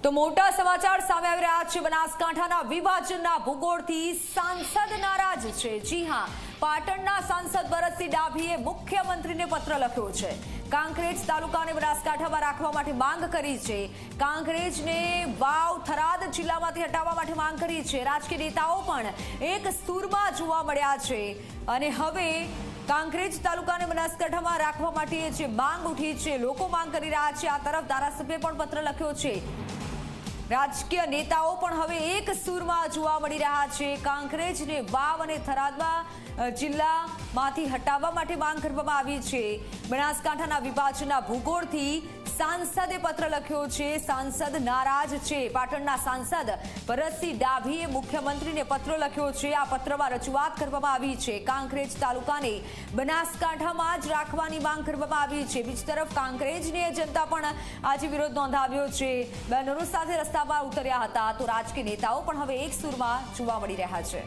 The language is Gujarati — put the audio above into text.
તો મોટા સમાચાર સામે આવી રહ્યા છે। બનાસકાંઠાના વિભાજનના ભૂગોળથી સાંસદ નારાજ છે। જી હા, પાટણના સાંસદ ભરતસિંહ ડાભીએ મુખ્યમંત્રીને પત્ર લખ્યો છે। કાંકરેજ તાલુકાને બનાસકાંઠામાં રાખવા માટે માંગ કરી છે। કાંકરેજને વાવ થરાદ જિલ્લામાંથી હટાવવા માટે માંગ કરી છે। રાજકીય નેતાઓ પણ એક સૂરમાં જોવા મળ્યા છે અને હવે કાંકરેજ તાલુકાને બનાસકાંઠામાં રાખવા માટે જે માંગ ઉઠી છે, લોકો માંગ કરી રહ્યા છે। આ તરફ ધારાસભ્યે પણ પત્ર લખ્યો છે। રાજકીય નેતાઓ પણ હવે એક સૂરમાં જોવા મળી રહ્યા છે। કાંકરેજને વાવ અને થરાદમાં જિલ્લામાંથી હટાવવા માટે માંગ કરવામાં આવી છે। બનાસકાંઠાના વિભાજનના ભૂગોળથી સાંસદે પત્ર લખ્યો છે। સાંસદ નારાજ છે। પાટણના સાંસદ ભરતસિંહ ડાભીએ મુખ્યમંત્રીને પત્ર લખ્યો છે। આ પત્રમાં રજૂઆત કરવામાં આવી છે। કાંકરેજ તાલુકાને બનાસકાંઠામાં જ રાખવાની માંગ કરવામાં આવી છે। બીજી તરફ કાંકરેજની જનતા પણ આજે વિરોધ નોંધાવ્યો છે। બેનરો સાથે રસ્તામાં ઉતર્યા હતા। તો રાજકીય નેતાઓ પણ હવે એક સૂરમાં જોવા મળી રહ્યા છે।